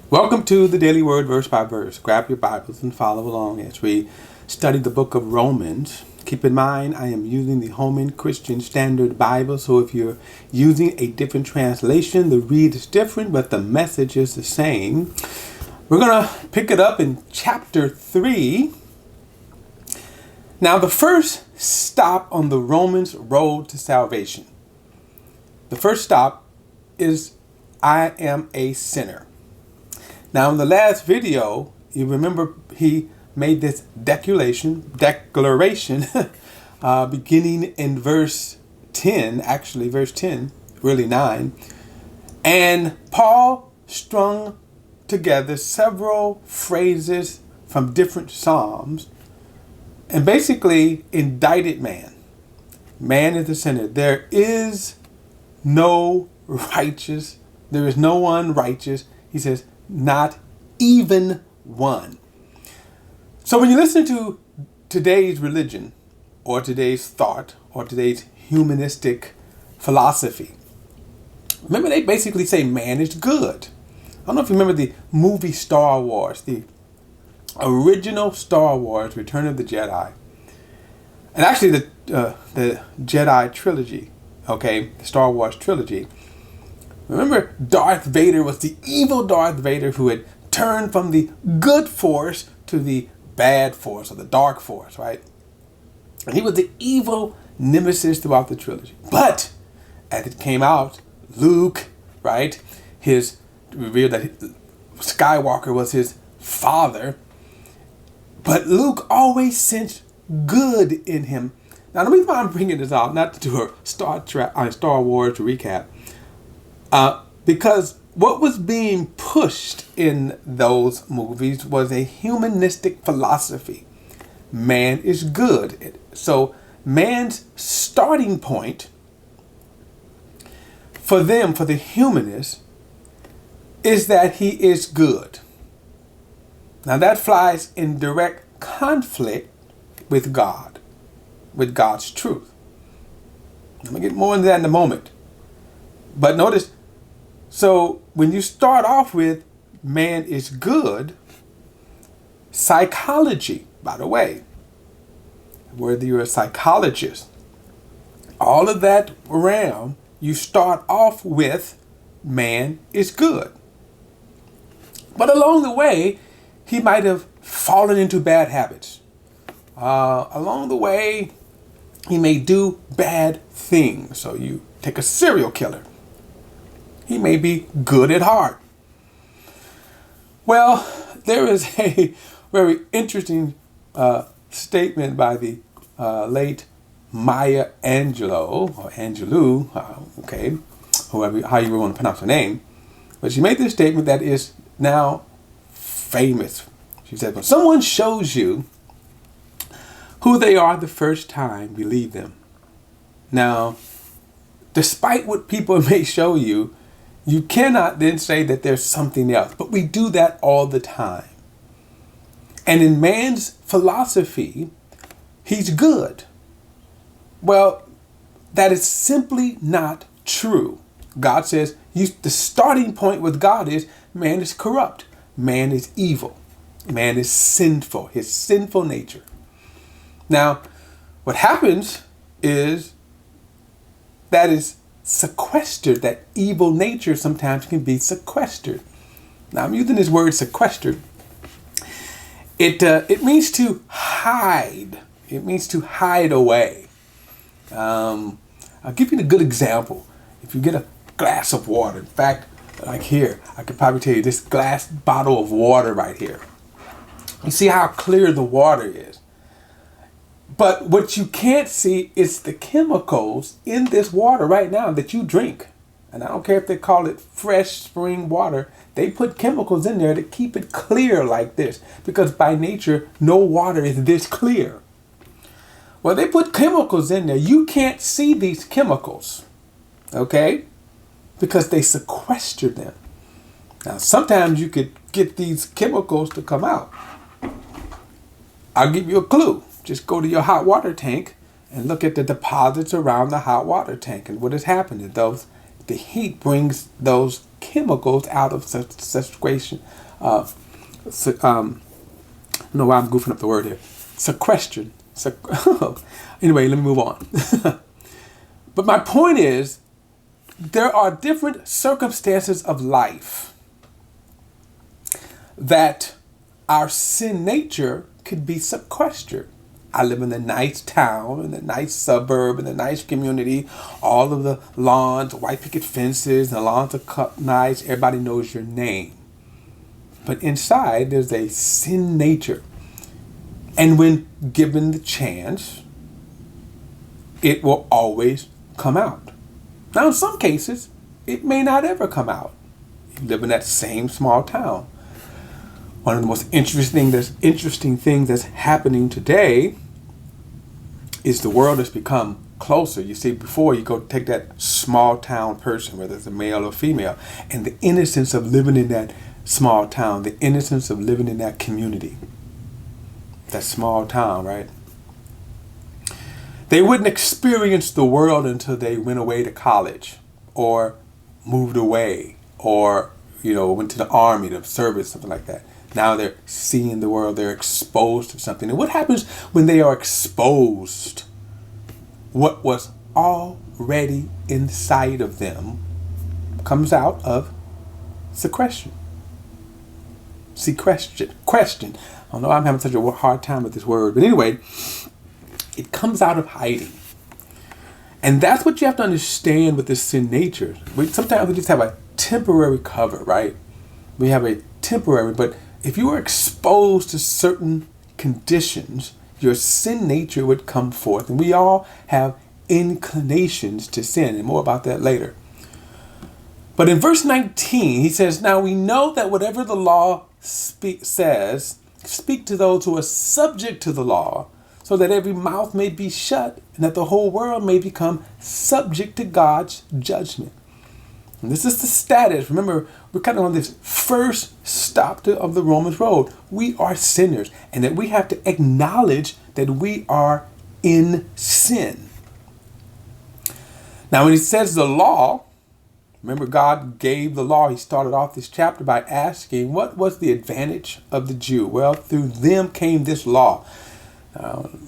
Welcome to the Daily Word verse by verse. Grab your Bibles and follow along as we study the book of Romans. Keep in mind, I am using the Holman Christian Standard Bible, so if you're using a different translation, the read is different, but the message is the same. We're going to pick it up in chapter 3. Now, the first stop on the Romans road to salvation. The first stop is, I am a sinner. Now, in the last video, you remember he made this declaration, beginning in verse 10, actually verse 10, really 9. And Paul strung together several phrases from different Psalms and basically indicted man. Man is the sinner. There is no righteous. There is no one righteous. He says, not even one. So when you listen to today's religion or today's thought or today's humanistic philosophy, remember they basically say man is good. I don't know if you remember the movie Star Wars, the original Star Wars, Return of the Jedi. And actually the Jedi trilogy, the Star Wars trilogy. Remember, Darth Vader was the evil Darth Vader who had turned from the good force to the bad force or the dark force, right? And he was the evil nemesis throughout the trilogy. But as it came out, Luke, right, revealed that Skywalker was his father. But Luke always sensed good in him. Now, the reason why I'm bringing this out, not to do a Star Wars recap, because what was being pushed in those movies was a humanistic philosophy. Man is good. So man's starting point for them, for the humanists, is that he is good. Now that flies in direct conflict with God, with God's truth. I'm going to get more into that in a moment. But notice, so when you start off with man is good, psychology, by the way, whether you're a psychologist, all of that realm, you start off with man is good. But along the way, he might have fallen into bad habits. Along the way, he may do bad things. So you take a serial killer. He may be good at heart. Well, there is a very interesting statement by the late Maya Angelou, or Angelou, how you want to pronounce her name. But she made this statement that is now famous. She said, when someone shows you who they are the first time, believe them. Now, despite what people may show you, you cannot then say that there's something else. But we do that all the time. And in man's philosophy, he's good. Well, that is simply not true. God says the starting point with God is man is corrupt. Man is evil. Man is sinful. His sinful nature. Now, what happens is that is sequestered. That evil nature sometimes can be sequestered. Now, I'm using this word sequestered. It means to hide. It means to hide away. I'll give you a good example. If you get a glass of water, in fact, like here, I could probably tell you this glass bottle of water right here. You see how clear the water is. But what you can't see is the chemicals in this water right now that you drink. And I don't care if they call it fresh spring water. They put chemicals in there to keep it clear like this. Because by nature, no water is this clear. Well, they put chemicals in there. You can't see these chemicals. Okay? Because they sequester them. Now, sometimes you could get these chemicals to come out. I'll give you a clue. Just go to your hot water tank and look at the deposits around the hot water tank. And what has happened is the heat brings those chemicals out of sequestration. I don't know why I'm goofing up the word here. Sequestered. Anyway, let me move on. But my point is, there are different circumstances of life that our sin nature could be sequestered. I live in a nice town, in a nice suburb, in a nice community. All of the lawns, white picket fences, the lawns are cut nice. Everybody knows your name. But inside, there's a sin nature. And when given the chance, it will always come out. Now, in some cases, it may not ever come out. You live in that same small town. One of the most interesting things that's happening today is the world has become closer. You see, before you go take that small town person, whether it's a male or female, and the innocence of living in that small town, the innocence of living in that community, that small town, right? They wouldn't experience the world until they went away to college or moved away or, went to the army, the service, something like that. Now they're seeing the world, they're exposed to something. And what happens when they are exposed? What was already inside of them comes out of sequestration. Question. I don't know, I'm having such a hard time with this word. But anyway, it comes out of hiding. And that's what you have to understand with this sin nature. Sometimes we just have a temporary cover, right? We have a temporary, but if you were exposed to certain conditions, your sin nature would come forth. And we all have inclinations to sin, and more about that later. But in verse 19, he says, "Now we know that whatever the law says, speak to those who are subject to the law, so that every mouth may be shut, and that the whole world may become subject to God's judgment." And this is the status. Remember, we're kind of on this first stop of the Romans road. We are sinners, and that we have to acknowledge that we are in sin. Now, when he says the law, remember God gave the law. He started off this chapter by asking, what was the advantage of the Jew? Well, through them came this law.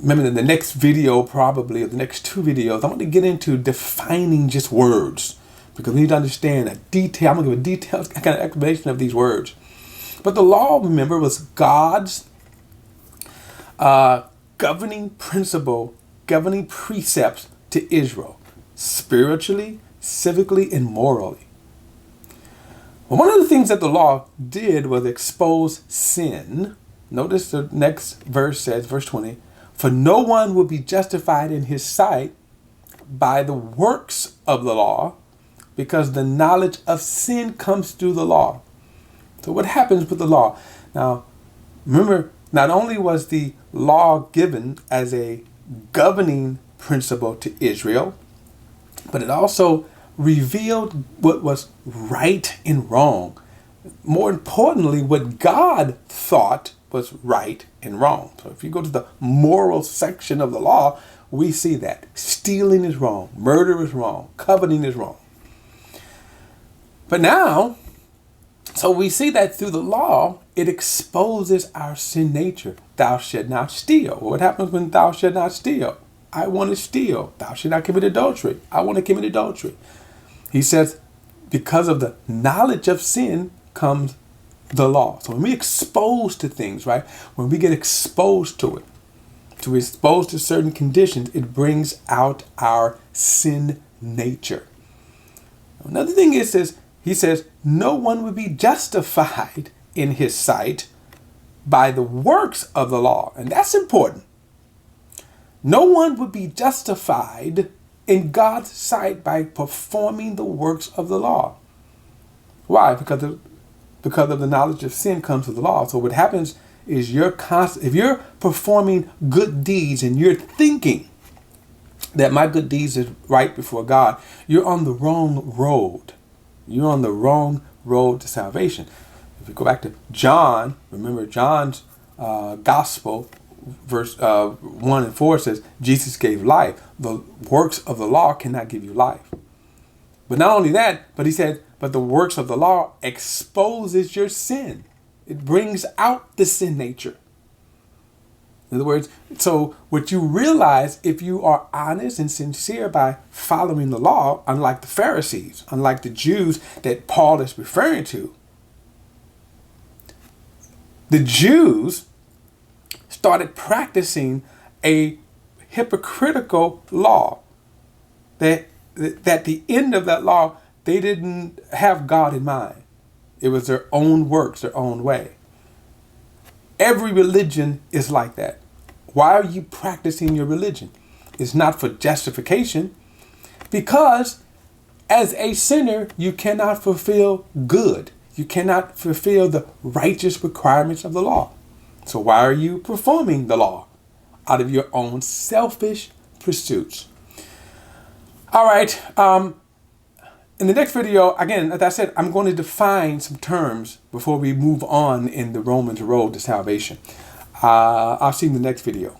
Remember in the next video, probably, or the next two videos, I'm going to get into defining just words, because we need to understand a detail. I'm going to give a detailed kind of explanation of these words. But the law, remember, was God's governing principle, governing precepts to Israel, spiritually, civically, and morally. Well, one of the things that the law did was expose sin. Notice the next verse says, verse 20, "For no one will be justified in his sight by the works of the law, because the knowledge of sin comes through the law." So what happens with the law? Now, remember, not only was the law given as a governing principle to Israel, but it also revealed what was right and wrong. More importantly, what God thought was right and wrong. So if you go to the moral section of the law, we see that stealing is wrong, murder is wrong, coveting is wrong. But now, so we see that through the law, it exposes our sin nature. Thou shalt not steal. What happens when thou shalt not steal? I want to steal. Thou shalt not commit adultery. I want to commit adultery. He says, because of the knowledge of sin comes the law. So when we exposed to things, right? When we get exposed to it, to be exposed to certain conditions, it brings out our sin nature. Another thing is, he says, no one would be justified in his sight by the works of the law. And that's important. No one would be justified in God's sight by performing the works of the law. Why? Because of the knowledge of sin comes to the law. So what happens is if you're performing good deeds and you're thinking that my good deeds is right before God, you're on the wrong road. You're on the wrong road to salvation. If you go back to John, remember John's gospel, verse 1 and 4 says, Jesus gave life. The works of the law cannot give you life. But not only that, but he said, But the works of the law exposes your sin. It brings out the sin nature. In other words, so what you realize, if you are honest and sincere by following the law, unlike the Pharisees, unlike the Jews that Paul is referring to, the Jews started practicing a hypocritical law. That the end of that law, they didn't have God in mind. It was their own works, their own way. Every religion is like that. Why are you practicing your religion? It's not for justification, because as a sinner, you cannot fulfill good. You cannot fulfill the righteous requirements of the law. So why are you performing the law? Out of your own selfish pursuits. All right. In the next video, again, as I said, I'm going to define some terms before we move on in the Romans road to salvation. I'll see you in the next video.